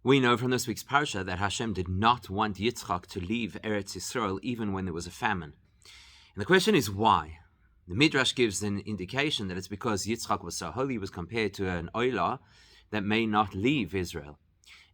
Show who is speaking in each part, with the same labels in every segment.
Speaker 1: We know from this week's parsha that Hashem did not want Yitzchak to leave Eretz Yisrael even when there was a famine. And the question is why? The Midrash gives an indication that it's because Yitzchak was so holy, he was compared to an oilah that may not leave Israel.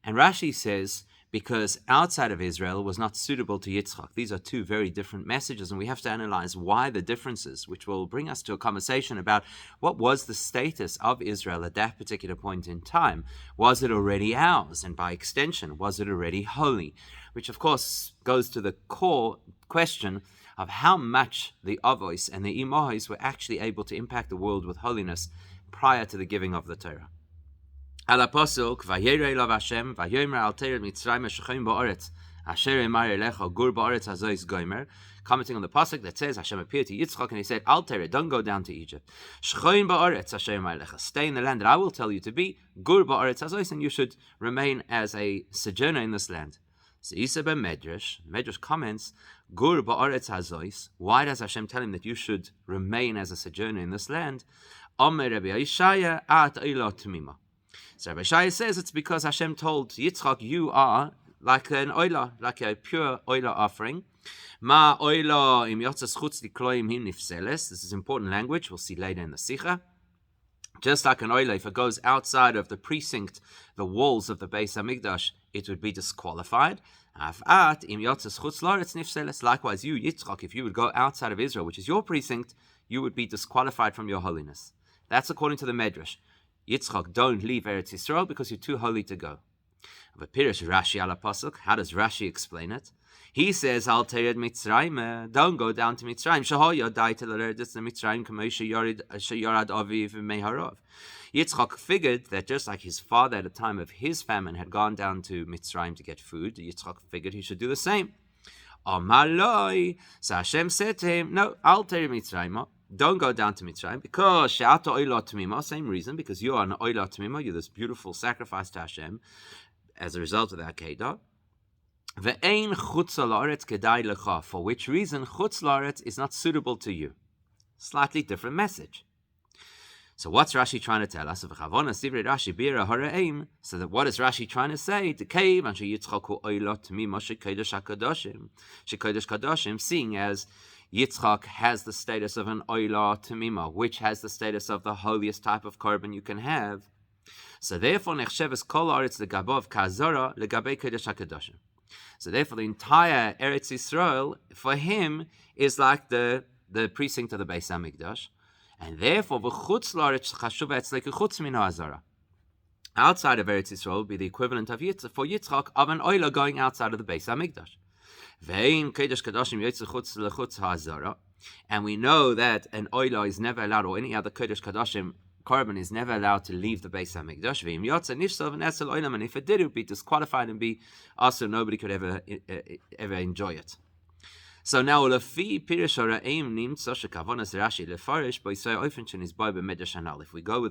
Speaker 1: And Rashi says, because outside of Israel was not suitable to Yitzchak. These are two very different messages, and we have to analyze why the differences, which will bring us to a conversation about what was the status of Israel at that particular point in time. Was it already ours? And by extension, was it already holy? Which, of course, goes to the core question of how much the Avos and the Imahos were actually able to impact the world with holiness prior to the giving of the Torah. Al Pasuk, Vayirei Elav Hashem, Vayomer al Tered Mitzrayim Shechim Ba'aretz, Asher Emar Elecha Gur Ba'aretz Hazois Gomer. Commenting on the pasuk that says Hashem appeared to Yitzchak and he said, Al Tered, don't go down to Egypt. Shechim Ba'aretz, Asher Emar Elecha, stay in the land that I will tell you to be. Gur Ba'aretz Hazois, and you should remain as a sojourner in this land. So Isa ben Medrash comments, Gur Ba'aretz Hazois. Why does Hashem tell him that you should remain as a sojourner in this land? Omer Rabbi Yishaya at Oila Tmima. So Rabbi Shai says it's because Hashem told Yitzchak, you are like an oilah, like a pure oilah offering. Ma oilah im yotzas chutz likloim him nifseles. This is important language, we'll see later in the Sikha. Just like an oilah, if it goes outside of the precinct, the walls of the Beis HaMikdash, it would be disqualified. Afat im yotzas chutz loretz nifseles. Likewise, you, Yitzchak, if you would go outside of Israel, which is your precinct, you would be disqualified from your holiness. That's according to the Medrash. Yitzchak, don't leave Eretz Yisrael because you're too holy to go. But Pirish Rashi ala pasuk, how does Rashi explain it? He says, Al tered Mitzrayim, don't go down to Mitzrayim. Shahoya died to the Mitzrayim kamosh yorad aviv meharov. Yitzchak figured that just like his father at the time of his famine had gone down to Mitzrayim to get food, Yitzchak figured he should do the same. Amaloi, so Hashem said to him, no, Al tered Mitzrayim. Don't go down to Mitzrayim because she'ata oilah tmima, same reason, because you are an oilah tmima, you're this beautiful sacrifice to Hashem as a result of that Akedah. Ve'ein chutz la'aretz kedai lecha, for which reason chutz la'aretz is not suitable to you. Slightly different message. So what's Rashi trying to tell us? So that what is Rashi trying to say? Seeing as Yitzchak has the status of an oilah tamima, which has the status of the holiest type of korban you can have. So therefore, nechsheves kol haaretz legabav kazara legabei kodesh hakadoshim. So therefore, the entire Eretz Yisrael for him is like the precinct of the Beis HaMikdash, and therefore v'chutz laaretz chashuv etzlek chutz min ha'azara. Outside of Eretz Yisrael would be the equivalent of Yitzchak of an oilah going outside of the Beis HaMikdash. And we know that an oilah is never allowed, or any other kodesh kadashim korban is never allowed to leave the Beis HaMikdash. And if it did, it would be disqualified and be also nobody could ever enjoy it. So now, if we go with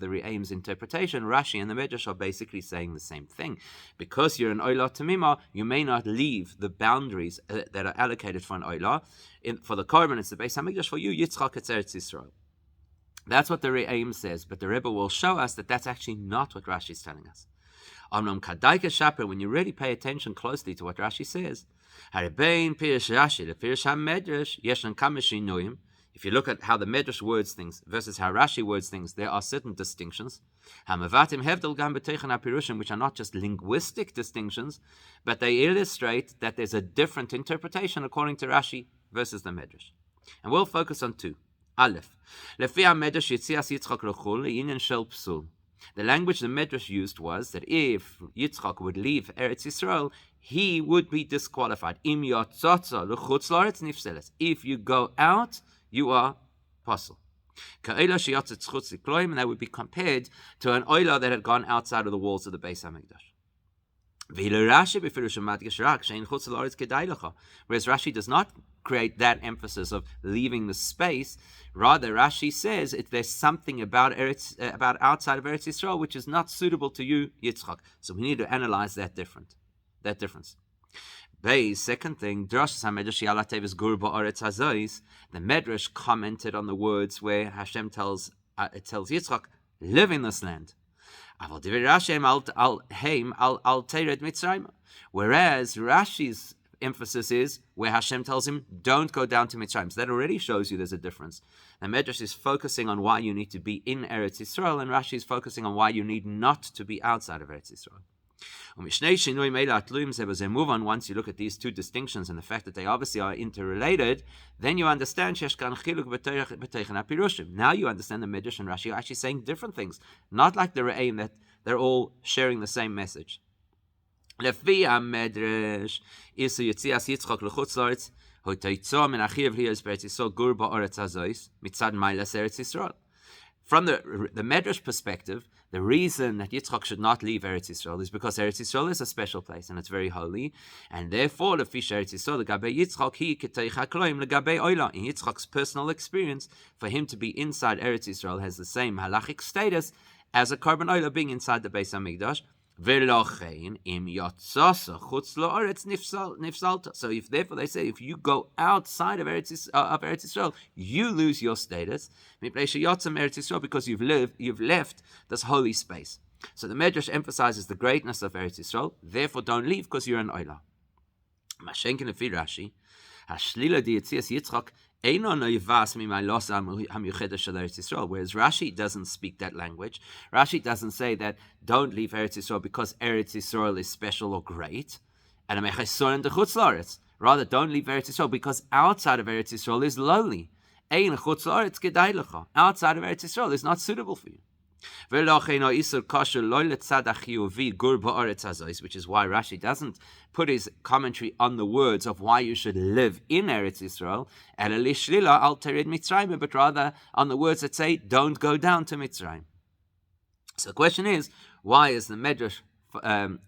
Speaker 1: the Re'aim's interpretation, Rashi and the Medrash are basically saying the same thing. Because you're an oilah tamima, you may not leave the boundaries that are allocated for an oilah. For the korban, it's the Beis HaMikdash. For you, Yitzchak, it's Eretz Yisrael. That's what the Re'aim says, but the Rebbe will show us that that's actually not what Rashi is telling us. When you really pay attention closely to what Rashi says, if you look at how the Medrash words things versus how Rashi words things, there are certain distinctions, which are not just linguistic distinctions, but they illustrate that there's a different interpretation according to Rashi versus the Medrash. And we'll focus on two. Aleph. The language the Medrash used was that if Yitzchak would leave Eretz Yisrael, he would be disqualified. If you go out, you are pasul. And that would be compared to an oilah that had gone outside of the walls of the Beis HaMikdash. Whereas Rashi does not create that emphasis of leaving the space. Rather, Rashi says there's something about outside of Eretz Yisrael which is not suitable to you, Yitzchak. So we need to analyze that difference. Second thing, the Medrash commented on the words where Hashem tells Yitzchak, live in this land. Whereas Rashi's emphasis is where Hashem tells him, don't go down to Mitzrayim. So that already shows you there's a difference. The Medrash is focusing on why you need to be in Eretz Yisrael, and Rashi is focusing on why you need not to be outside of Eretz Yisrael. Once you look at these two distinctions and the fact that they obviously are interrelated, then you understand. Now you understand the Medrash and Rashi are actually saying different things, not like the Re'im that they're all sharing the same message. Lefi Medrash isu yitzias Yitzchak lechutz la'aretz ho'toitzo min achiv liyos be'eretz Yisrael gur ba'aretz hazois mitzad mailas Eretz Yisrael. From the Medrash perspective, the reason that Yitzchak should not leave Eretz Yisrael is because Eretz Yisrael is a special place and it's very holy, and therefore lefi Eretz Yisrael legabe Yitzchak hi ketei chakloim legabe oila. In Yitzchak's personal experience, for him to be inside Eretz Yisrael has the same halachic status as a korban oila being inside the Beis Hamikdash. So if therefore they say if you go outside of Eretz Yisrael, you lose your status because you've left this holy space. So the Medrash emphasizes the greatness of Eretz Yisrael. Therefore, don't leave because you're an oila. Whereas Rashi doesn't speak that language. Rashi doesn't say that don't leave Eretz Yisrael because Eretz Yisrael is special or great. Rather, don't leave Eretz Yisrael because outside of Eretz Yisrael is lowly. Outside of Eretz Yisrael is not suitable for you. Which is why Rashi doesn't put his commentary on the words of why you should live in Eretz Yisrael, but rather on the words that say, don't go down to Mitzrayim. So the question is, why is the Medrash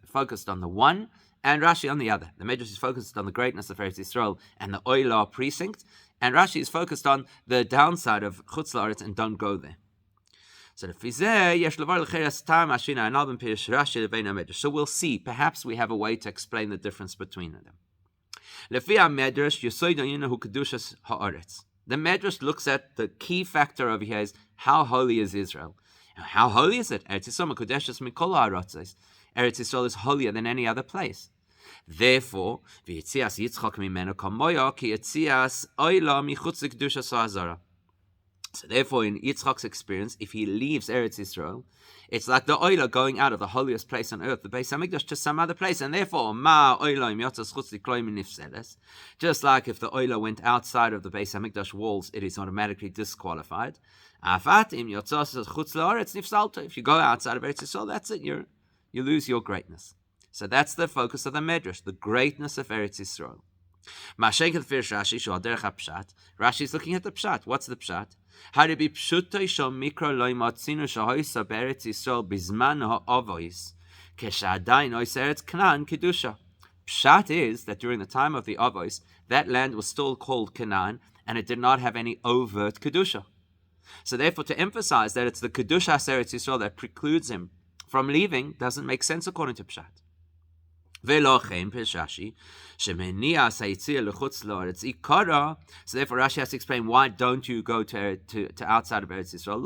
Speaker 1: focused on the one and Rashi on the other? The Medrash is focused on the greatness of Eretz Yisrael and the Oila precinct, and Rashi is focused on the downside of Chutz La'aretz and don't go there. So we'll see. Perhaps we have a way to explain the difference between them. The Medrash looks at the key factor over here is how holy is Israel. How holy is it? Eretz Yisrael is holier than any other place. Therefore, so therefore, in Yitzchak's experience, if he leaves Eretz Yisrael, it's like the oila going out of the holiest place on earth, the Beis Hamikdash, to some other place. And therefore, just like if the oila went outside of the Beis Hamikdash walls, it is automatically disqualified. If you go outside of Eretz Yisrael, that's it. You lose your greatness. So that's the focus of the Medrash, the greatness of Eretz Yisrael. Rashi is looking at the pshat. What's the pshat? Pshat is that during the time of the Avos, that land was still called Canaan, and it did not have any overt kedusha. So therefore, to emphasize that it's the kedusha Eretz Yisrael that precludes him from leaving doesn't make sense according to pshat. So therefore Rashi has to explain why don't you go to outside of Eretz Yisrael.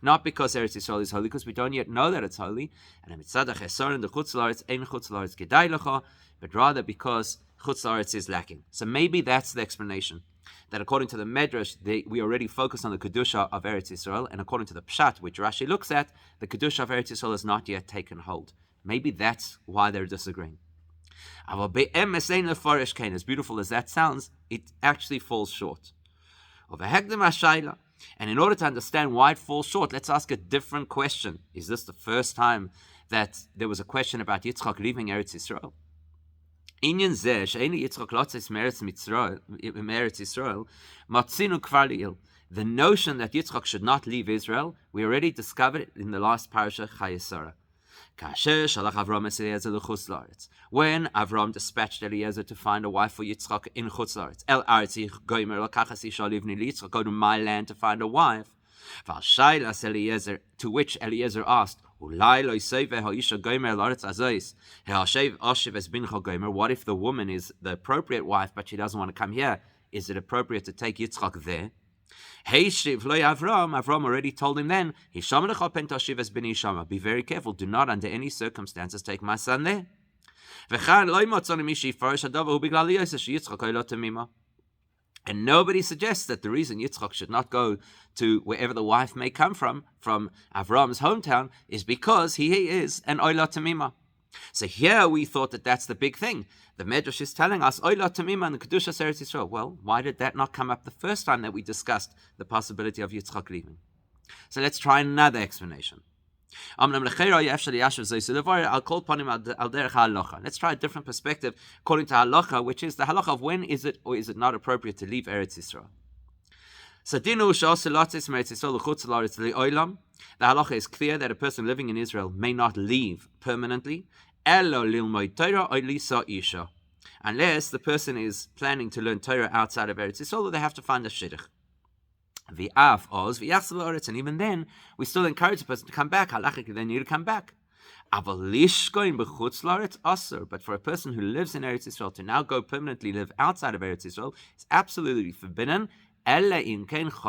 Speaker 1: Not because Eretz Yisrael is holy, because we don't yet know that it's holy, but rather because Chutz La'aretz is lacking. So maybe that's the explanation. That according to the Medrash, we already focus on the Kedusha of Eretz Yisrael, and according to the Pshat, which Rashi looks at, the Kedusha of Eretz Yisrael has not yet taken hold. Maybe that's why they're disagreeing. As beautiful as that sounds, it actually falls short. And in order to understand why it falls short, let's ask a different question. Is this the first time that there was a question about Yitzchak leaving Eretz Yisrael? The notion that Yitzchak should not leave Israel, we already discovered it in the last parasha, Chayesara. When Avram dispatched Eliezer to find a wife for Yitzchak in Chutz La'aretz, go to my land to find a wife. To which Eliezer asked, what if the woman is the appropriate wife, but she doesn't want to come here? Is it appropriate to take Yitzchak there? Hey Shiv lo Avram already told him then, be very careful, do not under any circumstances take my son there. And nobody suggests that the reason Yitzchak should not go to wherever the wife may come from Avram's hometown, is because he is an Oila Tamima. So here we thought that that's the big thing. The Medrash is telling us Oila Tamima and the Kedushas Eretz Yisrael. Well, why did that not come up the first time that we discussed the possibility of Yitzchak leaving? So let's try another explanation. Let's try a different perspective according to halacha, which is the halacha of when is it or is it not appropriate to leave Eretz Yisrael. So the halacha is clear that a person living in Israel may not leave permanently unless the person is planning to learn Torah outside of Eretz Yisrael, or they have to find a shidduch. And even then, we still encourage the person to come back. Halachically, they need to come back. But for a person who lives in Eretz Yisrael to now go permanently live outside of Eretz Yisrael is absolutely forbidden. Unless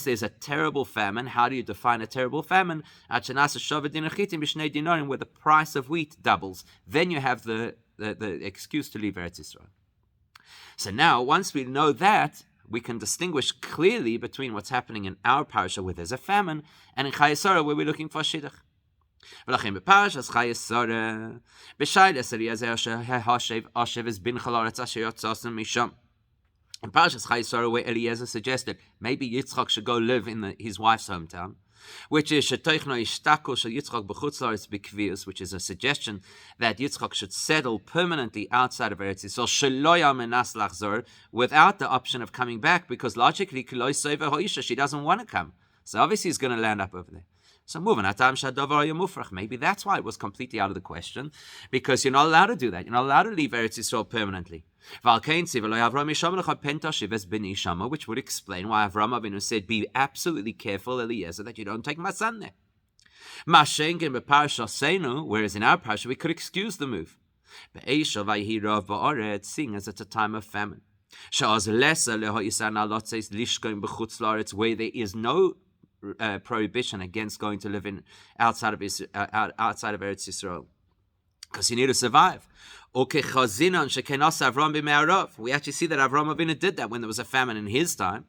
Speaker 1: there's a terrible famine. How do you define a terrible famine? Where the price of wheat doubles. Then you have the excuse to leave Eretz Yisrael. So now, once we know that, we can distinguish clearly between what's happening in our parasha where there's a famine and in Chayei Sarah where we're looking for a shidduch. In Parashas Chayei Sarah, where Eliezer suggested maybe Yitzchak should go live in his wife's hometown, which is which is a suggestion that Yitzchak should settle permanently outside of Eretz Yisrael without the option of coming back, because logically she doesn't want to come. So obviously he's going to land up over there. So maybe that's why it was completely out of the question, because you're not allowed to do that. You're not allowed to leave Eretz Yisrael permanently. Which would explain why Avram Avinu said, be absolutely careful, Eliezer, that you don't take my son there. Whereas in our parasha, we could excuse the move. Seeing as it's a time of famine. Where there is no prohibition against going to live in outside of Eretz Yisrael, because you need to survive. We actually see that Avram Avinu did that when there was a famine in his time.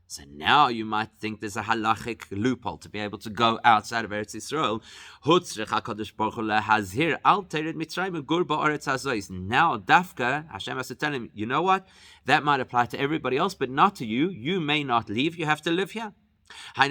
Speaker 1: So now you might think there's a halachic loophole to be able to go outside of Eretz Yisrael. Now Dafka, Hashem has to tell him, you know what? That might apply to everybody else, but not to you. You may not leave. You have to live here. Now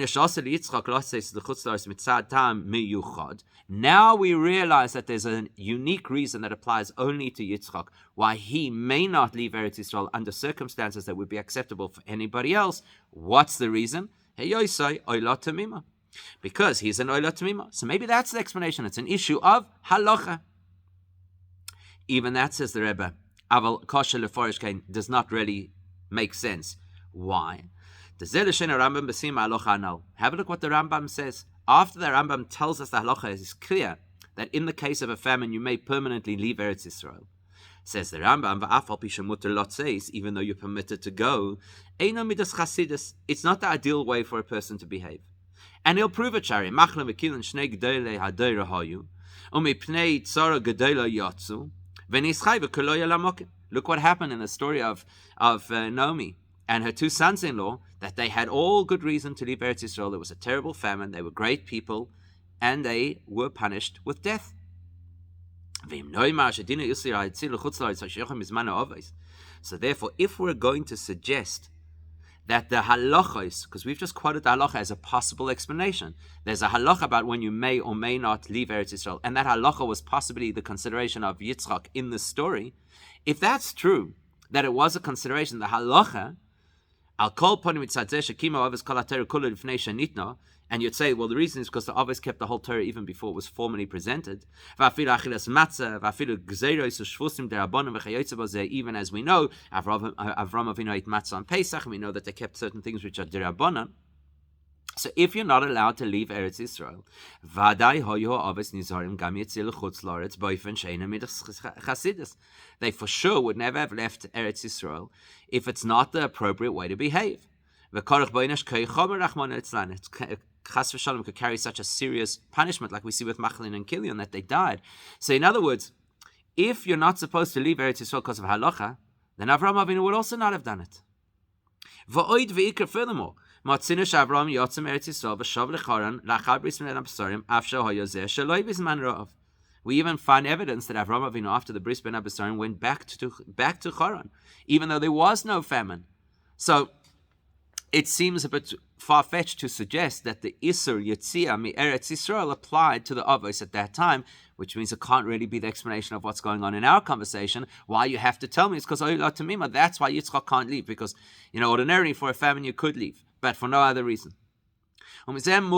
Speaker 1: we realize that there's a unique reason that applies only to Yitzchak, why he may not leave Eretz Yisrael under circumstances that would be acceptable for anybody else. What's the reason? Because he's an Oila Tamima. So maybe that's the explanation. It's an issue of halacha. Even that, says the Rebbe, Aval Kosher Leforish Kain, does not really make sense. Why? Have a look what the Rambam says. After the Rambam tells us the halacha, it is clear that in the case of a famine, you may permanently leave Eretz Yisrael. Says the Rambam, even though you're permitted to go, it's not the ideal way for a person to behave. And he'll prove it, Shari. Look what happened in the story of Naomi and her two sons-in-law, that they had all good reason to leave Eretz Yisrael. There was a terrible famine. They were great people, and they were punished with death. So therefore, if we're going to suggest that the halachos, because we've just quoted the halacha as a possible explanation, there's a halacha about when you may or may not leave Eretz Yisrael, and that halacha was possibly the consideration of Yitzchak in the story. If that's true, that it was a consideration, the halacha, and you'd say, well, the reason is because the Avos kept the whole Torah even before it was formally presented. Even as we know, Avram Avinu ate matzah on Pesach, and we know that they kept certain things which are derabanan. So if you're not allowed to leave Eretz Yisrael, Vadai hoyu ha'avis nizarim gam yitzil chutz la'aretz boifen she'ena midas chasidus. They for sure would never have left Eretz Yisrael if it's not the appropriate way to behave. V'korach boinash kei chomer rachmana litzlan. Chas v'shalom could carry such a serious punishment like we see with Machlin and Kilion that they died. So in other words, if you're not supposed to leave Eretz Yisrael because of halacha, then Avraham Avinu would also not have done it. V'oid v'ikr furthermore, Matzinu Shavram Yotzim Eretz Yisrael v'shav lecharan lachar bris milah abasarim afshar hayozeh sheloi bizman ra'av. We even find evidence that Avraham Avinu, after the bris ben abasarim, went back to Haran, even though there was no famine. So it seems a bit far-fetched to suggest that the Isur Yetzia mi Eretz Yisrael applied to the Avos at that time, which means it can't really be the explanation of what's going on in our conversation. Why you have to tell me it's because Oila Tamima. That's why Yitzchak can't leave, because ordinarily for a famine you could leave, but for no other reason. Looking at Avraham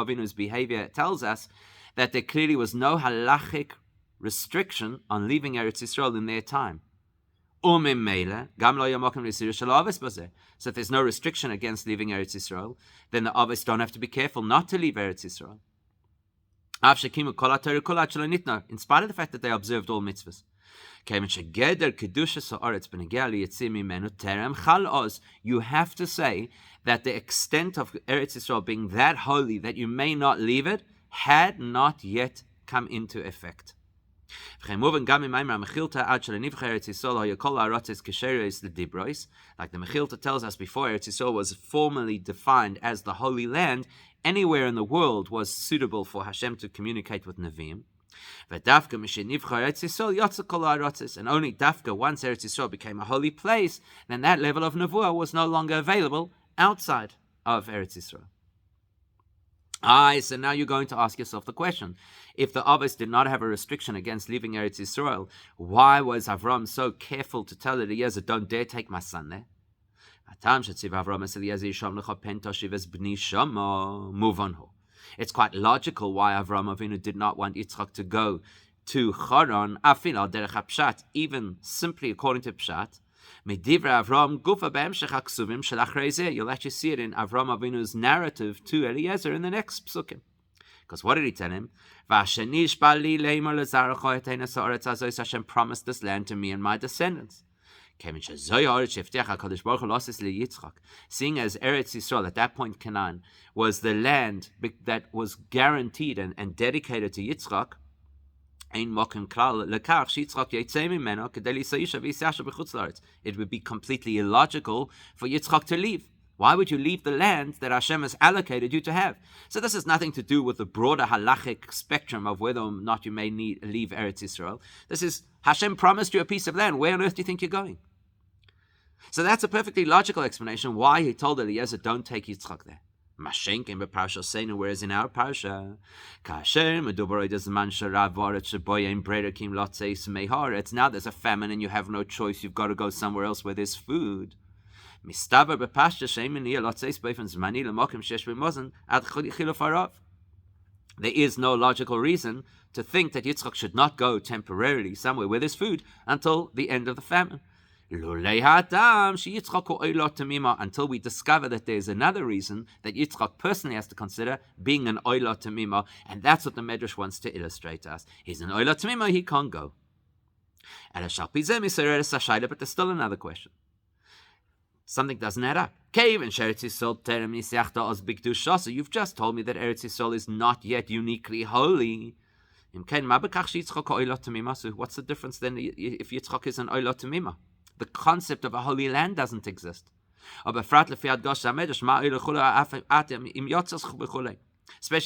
Speaker 1: Avinu's behavior, it tells us that there clearly was no halachic restriction on leaving Eretz Yisrael in their time. So if there's no restriction against leaving Eretz Yisrael, then the Avos don't have to be careful not to leave Eretz Yisrael. In spite of the fact that they observed all mitzvahs. You have to say that the extent of Eretz Yisrael being that holy that you may not leave it had not yet come into effect. Like the Mechilta tells us, before Eretz Yisrael was formally defined as the Holy Land, anywhere in the world was suitable for Hashem to communicate with Nevi'im. And only Dafka, once Eretz Yisrael became a holy place, then that level of Nevuah was no longer available outside of Eretz Yisrael. So now you're going to ask yourself the question, if the Avos did not have a restriction against leaving Eretz Yisrael, why was Avram so careful to tell Eliezer, don't dare take my son there? It's quite logical why Avram Avinu did not want Yitzchak to go to Haran, even simply according to Pshat. You'll actually see it in Avram Avinu's narrative to Eliezer in the next psukim. Because what did he tell him? Hashem promised this land to me and my descendants. Seeing as Eretz Yisrael, at that point Canaan, was the land that was guaranteed and dedicated to Yitzchak, it would be completely illogical for Yitzchak to leave. Why would you leave the land that Hashem has allocated you to have? So this has nothing to do with the broader halachic spectrum of whether or not you may leave Eretz Yisrael. This is, Hashem promised you a piece of land. Where on earth do you think you're going? So that's a perfectly logical explanation why he told Eliezer, don't take Yitzchak there. Mashenkin b'parsha Seinu, whereas in our parsha, it's now there's a famine and you have no choice. You've got to go somewhere else where there's food. There is no logical reason to think that Yitzchak should not go temporarily somewhere where there's food until the end of the famine. Until we discover that there's another reason that Yitzchak personally has to consider, being an oila tamima, and that's what the Medrash wants to illustrate to us. He's an oila tamima, he can't go. But there's still another question. Something doesn't add up. So you've just told me that Eretz Yisrael is not yet uniquely holy. What's the difference then if Yitzchak is an oila tamima? The concept of a holy land doesn't exist. Especially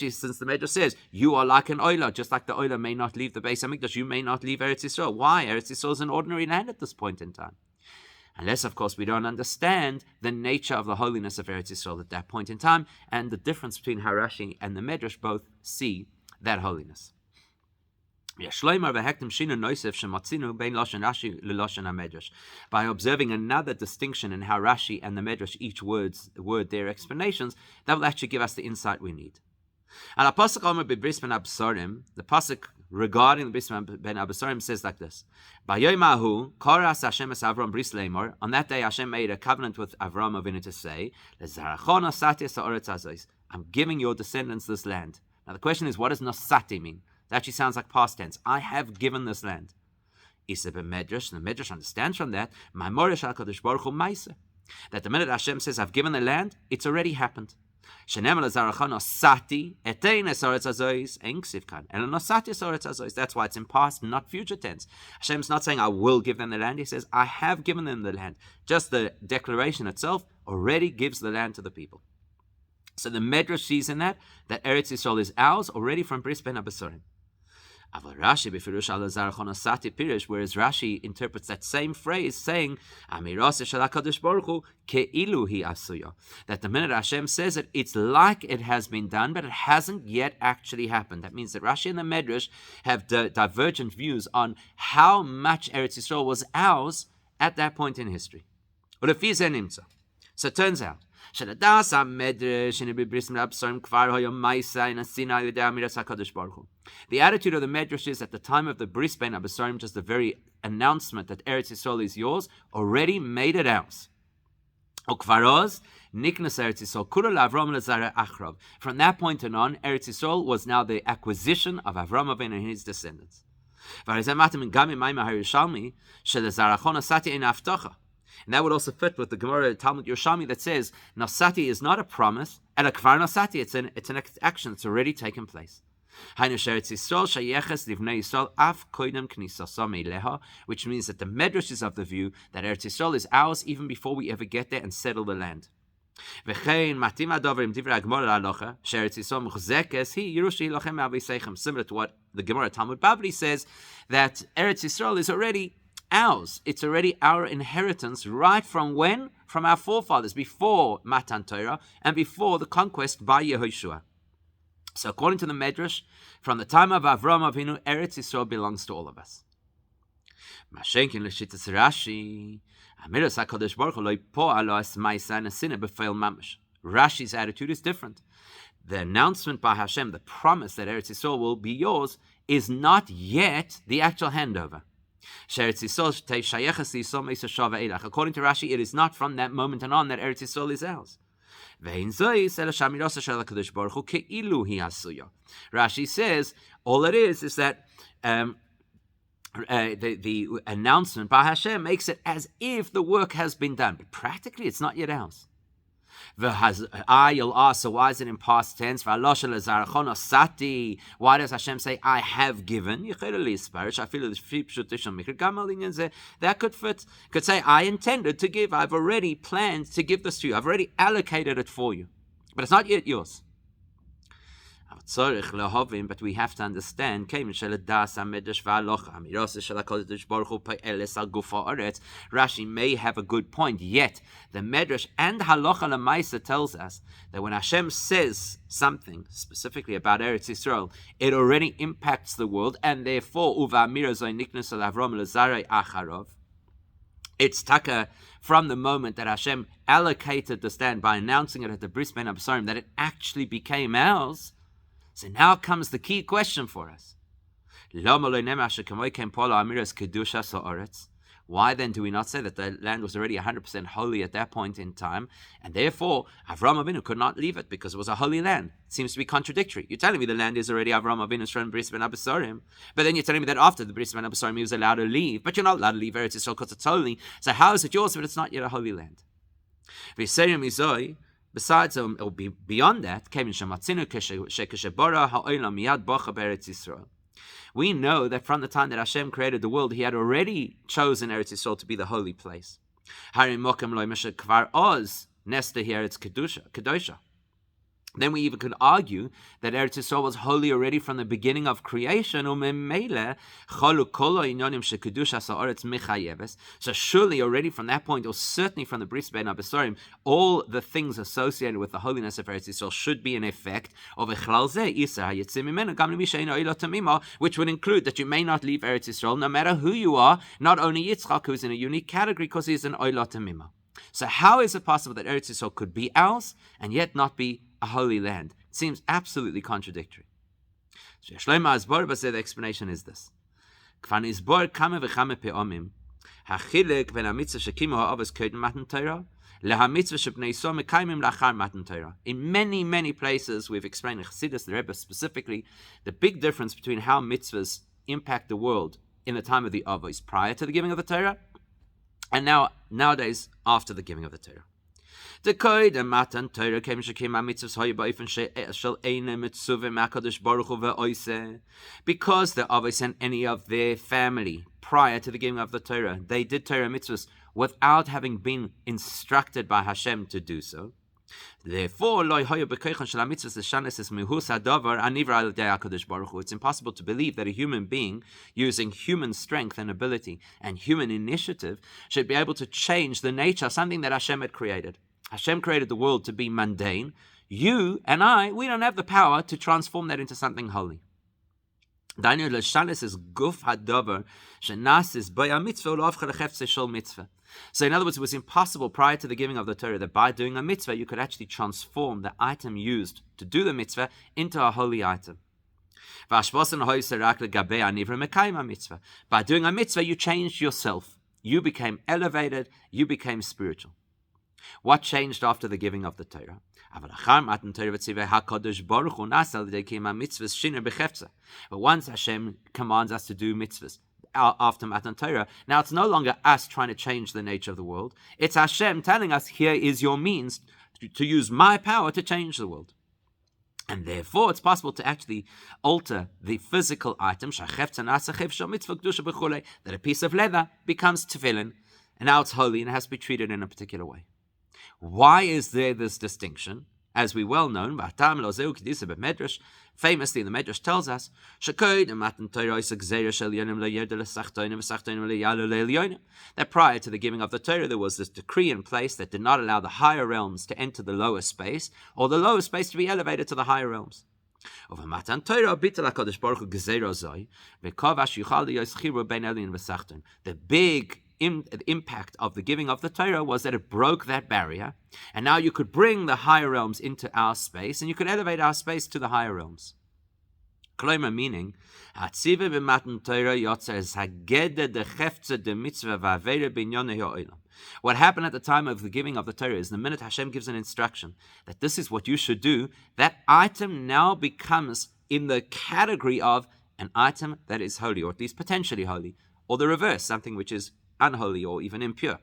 Speaker 1: since the Medrash says, you are like an oila, just like the oila may not leave the Beis Hamikdash, you may not leave Eretz Yisrael. Why? Eretz Yisrael is an ordinary land at this point in time. Unless, of course, we don't understand the nature of the holiness of Eretz Yisrael at that point in time, and the difference between Harashi and the Medrash both see that holiness. By observing another distinction in how Rashi and the Medrash each word their explanations, that will actually give us the insight we need. The pasuk regarding the Bris Ben Abasarim says like this: Bayomahu Koras Hashem es Avram Bris Lemor. On that day, Hashem made a covenant with Avram Avinu to say, I'm giving your descendants this land. Now the question is, what does Nosati mean? That actually sounds like past tense. I have given this land. Isa b'medrash, the Medrash understands from that, that the minute Hashem says, I've given the land, it's already happened. That's why it's in past, not future tense. Hashem's not saying, I will give them the land. He says, I have given them the land. Just the declaration itself already gives the land to the people. So the Medrash sees in that Eretz Yisrael is ours already from Bris Ben Abasarim. Whereas Rashi interprets that same phrase saying, that the minute Hashem says it, it's like it has been done, but it hasn't yet actually happened. That means that Rashi and the Medrash have divergent views on how much Eretz Yisrael was ours at that point in history. So it turns out, the attitude of the Medrash is at the time of the Bris Ben Abasarim, just the very announcement that Eretz Yisrael is yours, already made it ours. From that point on, Eretz Yisrael was now the acquisition of Avram Avinu and his descendants. And that would also fit with the Gemara Talmud Yerushalmi that says Nasati is not a promise, and a Kvar Nasati, it's an action that's already taken place. Which means that the Medrash is of the view that Eretz Yisrael is ours even before we ever get there and settle the land. Similar to what the Gemara Talmud Bavli says, that Eretz Yisrael is already ours. It's already our inheritance right from when? From our forefathers, before Matan Torah and before the conquest by Yehoshua. So according to the Medrash, from the time of Avram Avinu, Eretz Yisrael belongs to all of us. Rashi's attitude is different. The announcement by Hashem, the promise that Eretz Yisrael will be yours, is not yet the actual handover. According to Rashi, it is not from that moment on that Eretz Yisrael is ours. Rashi says all it is that the announcement by Hashem makes it as if the work has been done, but practically it's not yet ours. You'll ask, so why is it in past tense? Why does Hashem say, I have given? That could fit. Could say, I intended to give. I've already planned to give this to you. I've already allocated it for you. But it's not yet yours. But we have to understand Rashi may have a good point, yet the Medrash and Halacha L'Maisa tells us that when Hashem says something specifically about Eretz Yisrael, it already impacts the world, and therefore it's taka from the moment that Hashem allocated the land by announcing it at the Bris Ben Abasarim that it actually became ours. So now comes the key question for us. Why then do we not say that the land was already 100% holy at that point in time, and therefore Avram Avinu could not leave it because it was a holy land? It seems to be contradictory. You're telling me the land is already Avram Avinu's from Bris Ben Abasarim, but then you're telling me that after the Bris Ben Abasarim he was allowed to leave, but you're not allowed to leave Eretz Yisrael because it's holy. So how is it yours if it's not yet a holy land? Besides, or beyond that, we know that from the time that Hashem created the world, He had already chosen Eretz Yisrael to be the holy place. Then we even could argue that Eretz Yisrael was holy already from the beginning of creation. So surely already from that point, or certainly from the Bris Ben Abasarim, all the things associated with the holiness of Eretz Yisrael should be in effect, which would include that you may not leave Eretz Yisrael no matter who you are, not only Yitzchak, who's in a unique category because he's an Oila Tamima. So how is it possible that Eretz Yisrael could be ours and yet not be a holy land? It seems absolutely contradictory. The explanation is this. Hachilek ben hamitzvah shekimu ha'avos koden matan Torah lehamitzvah shebnei Yisrael mekayimim lachar matan Torah. In many, many places, we've explained in Chassidus, the Rebbe specifically, the big difference between how mitzvahs impact the world in the time of the Avos prior to the giving of the Torah, and nowadays after the giving of the Torah. The koden matan Torah came shekim hamitzvahs hoyu ba'ofen shel eine mitzuvah ma'kadosh baruch hu ve'oiseh, because the Avos and any of their family prior to the giving of the Torah, they did Torah mitzvahs without having been instructed by Hashem to do so. Therefore, it's impossible to believe that a human being, using human strength and ability and human initiative, should be able to change the nature of something that Hashem had created. Hashem created the world to be mundane. You and I, we don't have the power to transform that into something holy. So in other words, it was impossible prior to the giving of the Torah that by doing a mitzvah, you could actually transform the item used to do the mitzvah into a holy item. By doing a mitzvah, you changed yourself. You became elevated, you became spiritual. What changed after the giving of the Torah? But once Hashem commands us to do mitzvahs after Matan Torah, now it's no longer us trying to change the nature of the world. It's Hashem telling us, here is your means to use my power to change the world. And therefore, it's possible to actually alter the physical item, that a piece of leather becomes tefillin, and now it's holy and it has to be treated in a particular way. Why is there this distinction? As we well know, famously the Medrash tells us, that prior to the giving of the Torah, there was this decree in place that did not allow the higher realms to enter the lower space, or the lower space to be elevated to the higher realms. The big impact of the giving of the Torah was that it broke that barrier, and now you could bring the higher realms into our space, and you could elevate our space to the higher realms. Kloimer meaning, what happened at the time of the giving of the Torah is the minute Hashem gives an instruction that this is what you should do, that item now becomes in the category of an item that is holy, or at least potentially holy, or the reverse, something which is unholy or even impure.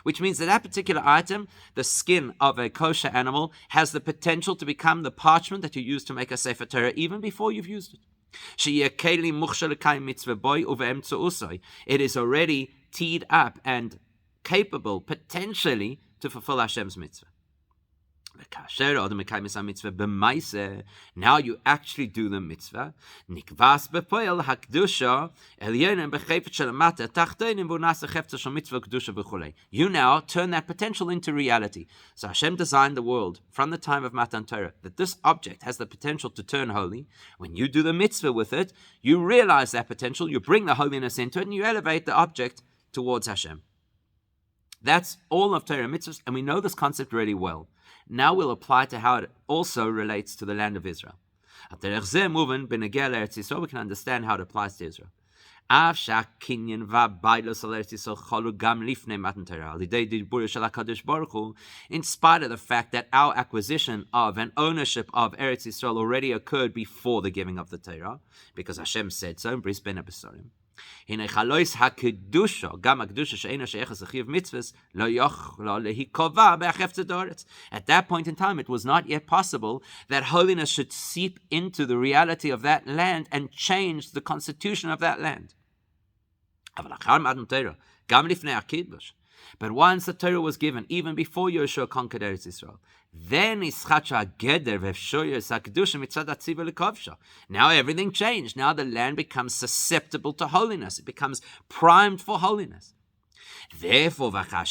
Speaker 1: Which means that particular item, the skin of a kosher animal, has the potential to become the parchment that you use to make a Sefer Torah even before you've used it. It is already teed up and capable, potentially, to fulfill Hashem's mitzvah. Now you actually do the mitzvah. You now turn that potential into reality. So Hashem designed the world from the time of Matan Torah that this object has the potential to turn holy. When you do the mitzvah with it, you realize that potential, you bring the holiness into it, and you elevate the object towards Hashem. That's all of Torah mitzvahs, and we know this concept really well. Now we'll apply to how it also relates to the land of Israel. We can understand how it applies to Israel. In spite of the fact that our acquisition of and ownership of Eretz Yisrael already occurred before the giving of the Torah, because Hashem said so in Bris Ben Episodim. At that point in time, it was not yet possible that holiness should seep into the reality of that land and change the constitution of that land. But once the Torah was given, even before Yeshua conquered Eretz Yisrael, then now everything changed. Now the land becomes susceptible to holiness. It becomes primed for holiness. Therefore, when the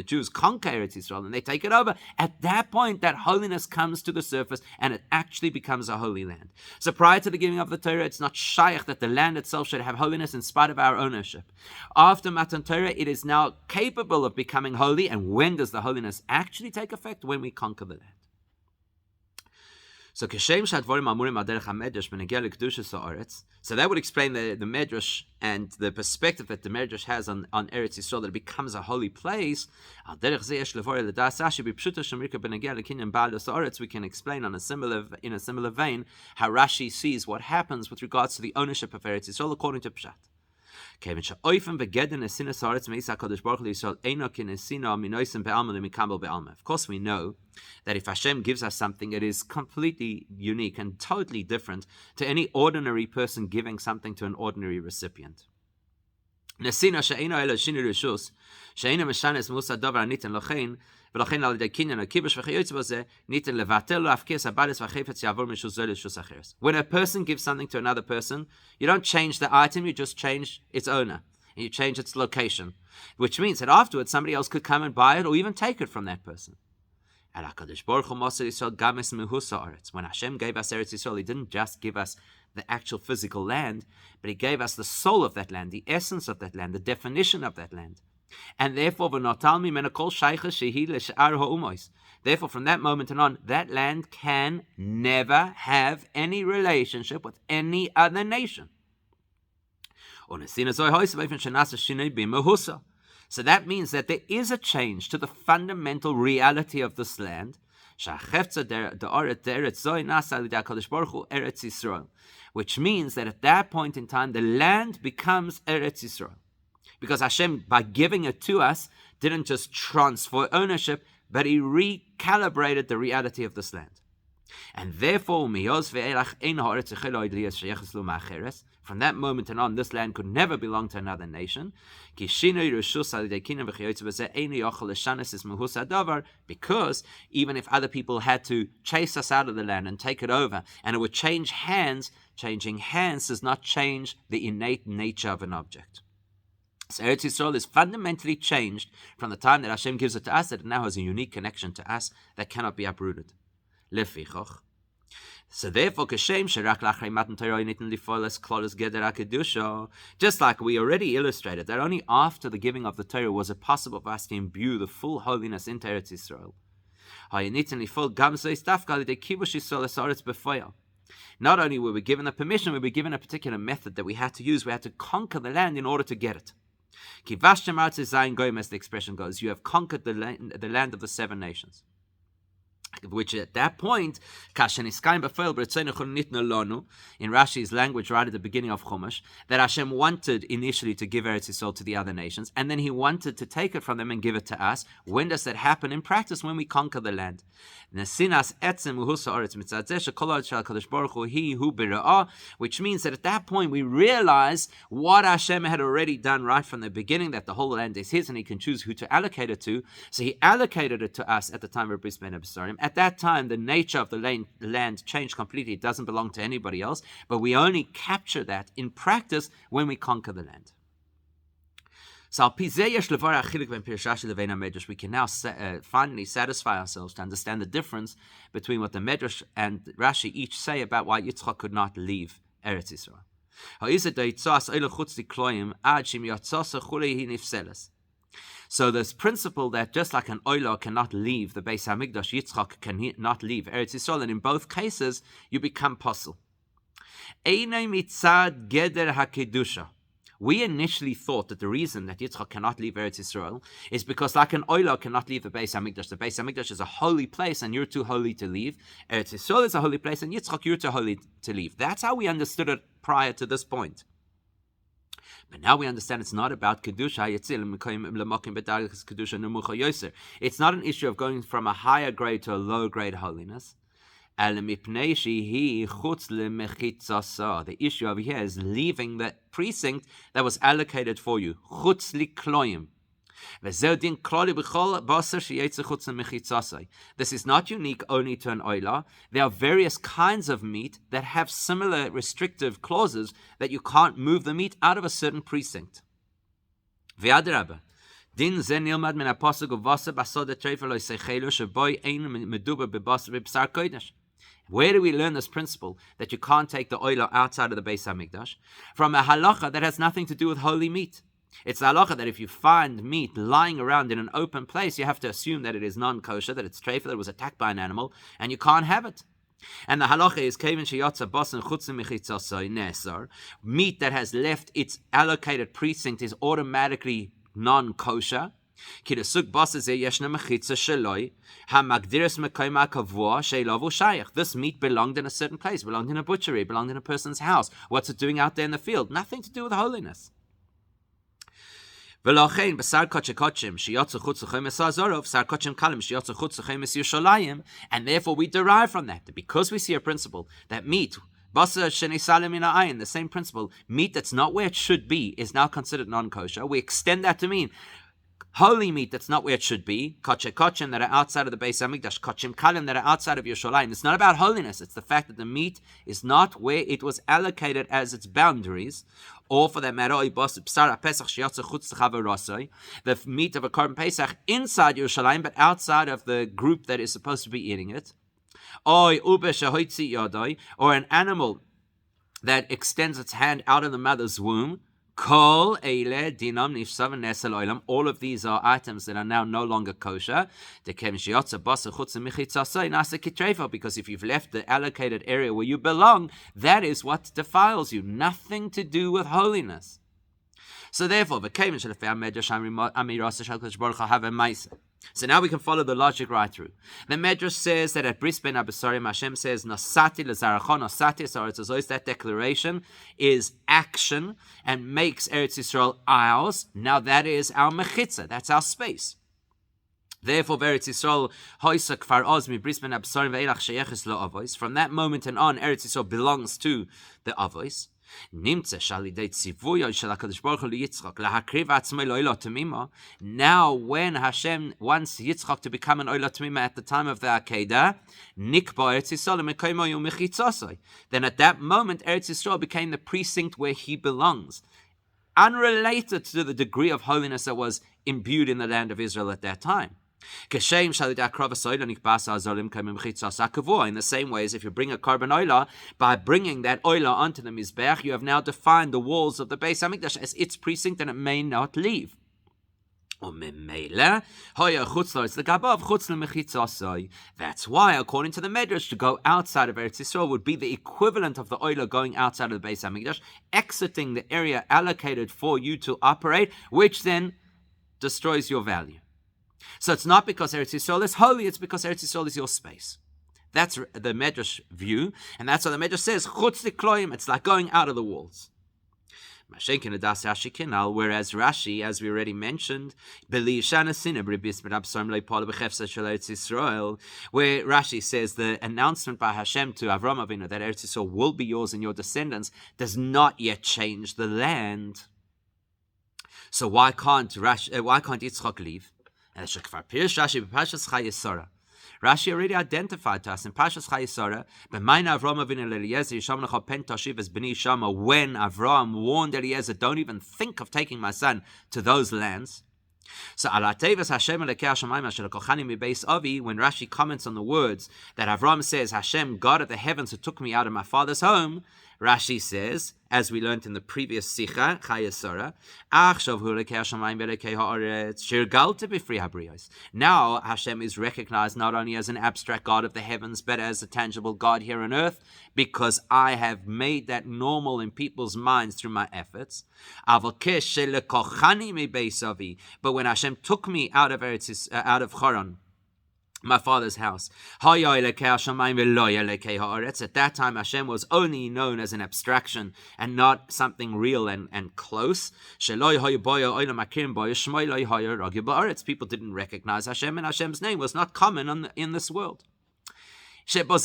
Speaker 1: Jews conquer Eretz Yisrael and they take it over, at that point, that holiness comes to the surface and it actually becomes a holy land. So prior to the giving of the Torah, it's not shaykh that the land itself should have holiness in spite of our ownership. After Matan Torah, it is now capable of becoming holy. And when does the holiness actually take effect? When we conquer the land. So that would explain the Medrash and the perspective that the Medrash has on Eretz Yisrael, that it becomes a holy place. We can explain in a similar vein how Rashi sees what happens with regards to the ownership of Eretz Yisrael according to Pshat. Of course, we know that if Hashem gives us something, it is completely unique and totally different to any ordinary person giving something to an ordinary recipient. When a person gives something to another person, you don't change the item, you just change its owner. And you change its location. Which means that afterwards somebody else could come and buy it or even take it from that person. When Hashem gave us Eretz Yisrael, He didn't just give us the actual physical land, but He gave us the soul of that land, the essence of that land, the definition of that land. And therefore, from that moment on, that land can never have any relationship with any other nation. So that means that there is a change to the fundamental reality of this land, which means that at that point in time, the land becomes Eretz Yisrael. Because Hashem, by giving it to us, didn't just transfer ownership, but He recalibrated the reality of this land. And therefore, from that moment on, this land could never belong to another nation. Because even if other people had to chase us out of the land and take it over, and it would change hands, changing hands does not change the innate nature of an object. So Eretz Yisrael is fundamentally changed from the time that Hashem gives it to us, that it now has a unique connection to us that cannot be uprooted. So therefore, just like we already illustrated, that only after the giving of the Torah was it possible for us to imbue the full holiness into Eretz Yisrael. Not only were we given the permission, we were given a particular method that we had to use. We had to conquer the land in order to get it. As the expression goes, you have conquered the land of the 7 nations. Which at that point, in Rashi's language, right at the beginning of Chumash, that Hashem wanted initially to give Eretz Yisrael to the other nations, and then He wanted to take it from them and give it to us. When does that happen? In practice, when we conquer the land. Which means that at that point we realize what Hashem had already done right from the beginning, that the whole land is His and He can choose who to allocate it to. So He allocated it to us at the time of Bris Ben Absarim. At that time, the nature of the land changed completely. It doesn't belong to anybody else, but we only capture that in practice when we conquer the land. So we can now finally satisfy ourselves to understand the difference between what the Medrash and Rashi each say about why Yitzchak could not leave Eretz Yisrael. So this principle that just like an oilah cannot leave the Beis Hamikdash, Yitzchak cannot leave Eretz Yisrael, and in both cases you become pasul. We initially thought that the reason that Yitzchak cannot leave Eretz Yisrael is because like an oilah cannot leave the Beis Hamikdash. The Beis Hamikdash is a holy place and you're too holy to leave. Eretz Yisrael is a holy place and Yitzchak, you're too holy to leave. That's how we understood it prior to this point. But now we understand it's not about Kedusha. It's not an issue of going from a higher grade to a low grade holiness. The issue over here is leaving the precinct that was allocated for you. This is not unique only to an oila. There are various kinds of meat that have similar restrictive clauses that you can't move the meat out of a certain precinct. Din ze nilmad min apasuk uvasa basod trefer lo sechelu sheboy ein meduba bebasar b'bsar kodesh. Where do we learn this principle that you can't take the oila outside of the Beis Hamikdash? From a halacha that has nothing to do with holy meat. It's the halacha that if you find meat lying around in an open place, you have to assume that it is non-kosher, that it's trefer, that it was attacked by an animal, and you can't have it. And the halacha is kevin sheyatza basan chutzim mechitzasai nesar. Meat that has left its allocated precinct is automatically non-kosher. This meat belonged in a certain place, belonged in a butchery, belonged in a person's house. What's it doing out there in the field? Nothing to do with holiness. And therefore we derive from that because we see a principle that meat, the same principle, meat that's not where it should be is now considered non-kosher. We extend that to mean holy meat that's not where it should be, kochim that are outside of the Beis Hamikdash, kochim kalim that are outside of Yerushalayim. It's not about holiness. It's the fact that the meat is not where it was allocated as its boundaries, or for that matter, the meat of a Korban Pesach inside Yerushalayim, but outside of the group that is supposed to be eating it, or an animal that extends its hand out of the mother's womb. All of these are items that are now no longer kosher. Because if you've left the allocated area where you belong, that is what defiles you. Nothing to do with holiness. So therefore, so now we can follow the logic right through. The Medrash says that at Bris Ben Abasarim, Hashem says, Nosati l'zarachon, Nosati Eretz Yisrael. That declaration is action and makes Eretz Yisrael ours. Now that is our mechitza, that's our space. Therefore, Eretz Yisrael, Hoisa Kfar Oz, Mi Bris Ben Abasarim, Ve'elach Sheyeches Lo Avos. From that moment and on, Eretz Yisrael belongs to the Avos. Now when Hashem wants Yitzchak to become an Oila Tamima at the time of the Akedah, then at that moment Eretz Yisrael became the precinct where he belongs, unrelated to the degree of holiness that was imbued in the land of Israel at that time. In the same way as if you bring a carbon oila, by bringing that oila onto the Mizbech, you have now defined the walls of the Beis Hamikdash as its precinct and it may not leave. That's why, according to the Medrash, to go outside of Eretz Yisrael would be the equivalent of the oila going outside of the Beis Hamikdash, exiting the area allocated for you to operate, which then destroys your value. So it's not because Eretz Yisrael is holy, it's because Eretz Yisrael is your space. That's the Medrash view, and that's what the Medrash says, Chutz Likloim, it's like going out of the walls. Whereas Rashi, as we already mentioned, where Rashi says the announcement by Hashem to Avram Avinu that Eretz Yisrael will be yours and your descendants does not yet change the land. So why can't Yitzchak leave? And Rashi already identified to us in Pashas Chayesora, when Avram warned Eliezer, don't even think of taking my son to those lands. So when Rashi comments on the words that Avram says, Hashem, God of the heavens who took me out of my father's home, Rashi says, as we learned in the previous Sikha, Chayesora, now Hashem is recognized not only as an abstract God of the heavens, but as a tangible God here on earth, because I have made that normal in people's minds through my efforts. But when Hashem took me out of Choron, my father's house, at that time Hashem was only known as an abstraction and not something real and close. People didn't recognize Hashem, and Hashem's name was not common in this world. At that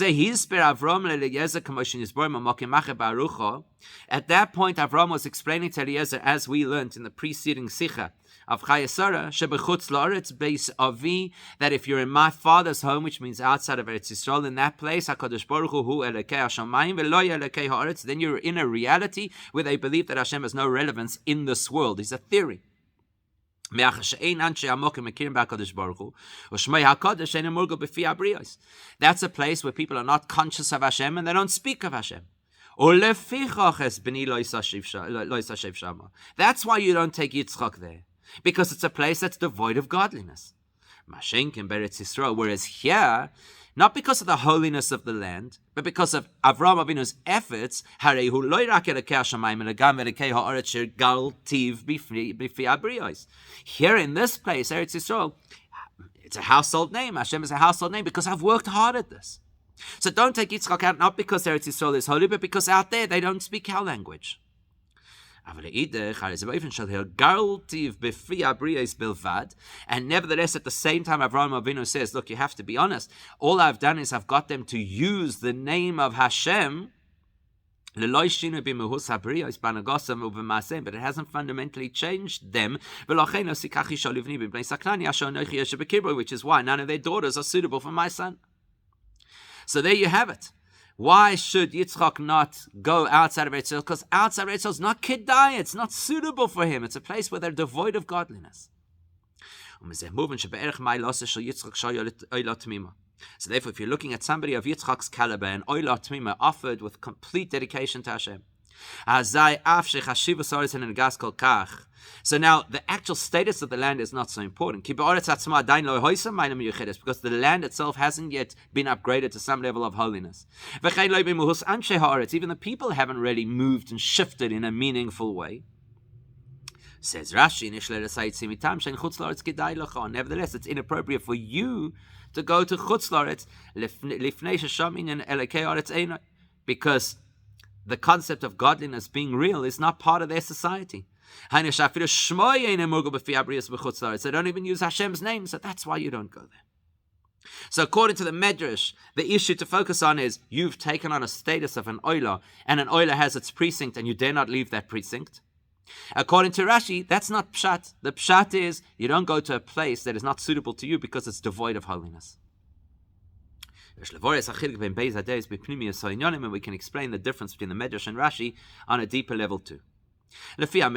Speaker 1: point, Avram was explaining to Eliezer, as we learned in the preceding Sicha of Chayesara, Shebechutz La'aretz Beis Avi, that if you're in my father's home, which means outside of Eretz Yisrael, in that place, HaKadosh Baruch Hu Elokei HaShamayim V'lo Elokei Ha'aretz, then you're in a reality where they believe that Hashem has no relevance in this world. It's a theory. That's a place where people are not conscious of Hashem and they don't speak of Hashem. That's why you don't take Yitzchak there, because it's a place that's devoid of godliness. Whereas here, not because of the holiness of the land, but because of Avraham Avinu's efforts, here in this place, Eretz Yisrael, it's a household name. Hashem is a household name because I've worked hard at this. So don't take Yitzchak out, not because Eretz Yisrael is holy, but because out there they don't speak our language. And nevertheless, at the same time, Avraham Avinu says, look, you have to be honest. All I've done is I've got them to use the name of Hashem, but it hasn't fundamentally changed them, which is why none of their daughters are suitable for my son. So there you have it. Why should Yitzchak not go outside of Eretz Yisrael? Because outside of Eretz Yisrael is not kedai, it's not suitable for him. It's a place where they're devoid of godliness. So therefore, if you're looking at somebody of Yitzchak's caliber and Oila Tmima offered with complete dedication to Hashem, so now the actual status of the land is not so important, because the land itself hasn't yet been upgraded to some level of holiness. Even the people haven't really moved and shifted in a meaningful way. Says Rashi, nevertheless, it's inappropriate for you to go to Chutz La'aretz because the concept of godliness being real is not part of their society. They don't even use Hashem's name, so that's why you don't go there. So according to the Medrash, the issue to focus on is you've taken on a status of an oila, and an oila has its precinct, and you dare not leave that precinct. According to Rashi, that's not pshat. The pshat is you don't go to a place that is not suitable to you because it's devoid of holiness. And we can explain the difference between the Medrash and Rashi on a deeper level too. If you're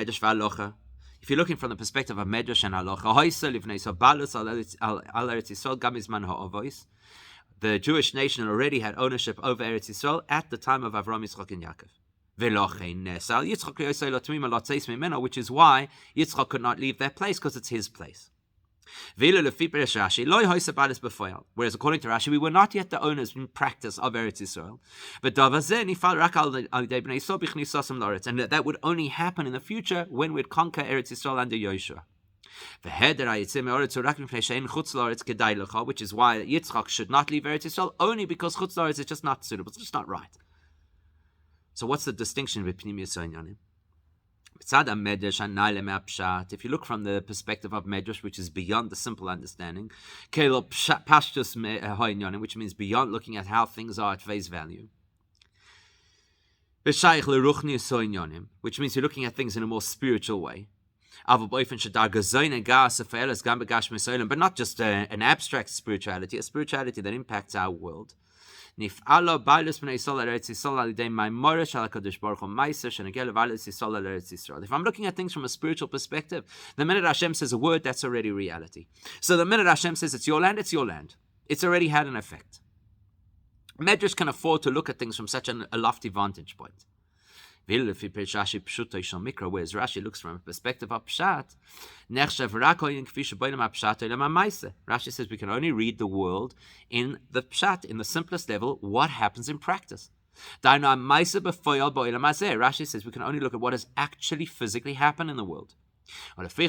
Speaker 1: looking from the perspective of Medrash and Halacha, the Jewish nation already had ownership over Eretz Yisrael at the time of Avram, Yitzchak, and Yaakov. Which is why Yitzchak could not leave that place, because it's his place. Whereas according to Rashi, we were not yet the owners in practice of Eretz Yisrael. And that would only happen in the future when we'd conquer Eretz Yisrael under Yoshua. Which is why Yitzchak should not leave Eretz Yisrael, only because Chutz La'aretz is just not suitable. It's just not right. So what's the distinction between Pnimiyus Inyanim? If you look from the perspective of Medrash, which is beyond the simple understanding, which means beyond looking at how things are at face value, which means you're looking at things in a more spiritual way, but not just an abstract spirituality, a spirituality that impacts our world. If I'm looking at things from a spiritual perspective, the minute Hashem says a word, that's already reality. So the minute Hashem says it's your land, it's your land. It's already had an effect. Medrash can afford to look at things from such a lofty vantage point. Whereas Rashi looks from a perspective of Pshat, Rashi says we can only read the world in the Pshat, in the simplest level, what happens in practice. Rashi says we can only look at what has actually physically happened in the world. So when does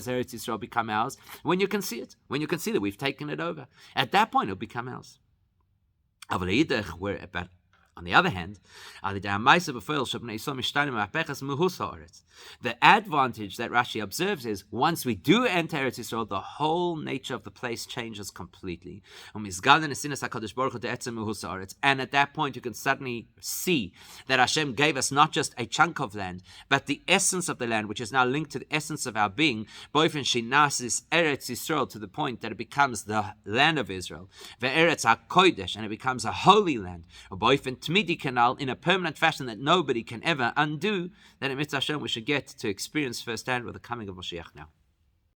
Speaker 1: Eretz Yisrael become ours? When you can see it. When you can see that we've taken it over. At that point, it'll become ours. On the other hand, the advantage that Rashi observes is once we do enter Eretz Yisrael, the whole nature of the place changes completely. And at that point, you can suddenly see that Hashem gave us not just a chunk of land, but the essence of the land, which is now linked to the essence of our being, both in Shinasis Eretz Yisrael, to the point that it becomes the land of Israel, Ve'eretz HaKodesh, and it becomes a holy land, or both in Tmidi Canal, in a permanent fashion that nobody can ever undo, that in Mitzvah Hashem we should get to experience firsthand with the coming of Mashiach now.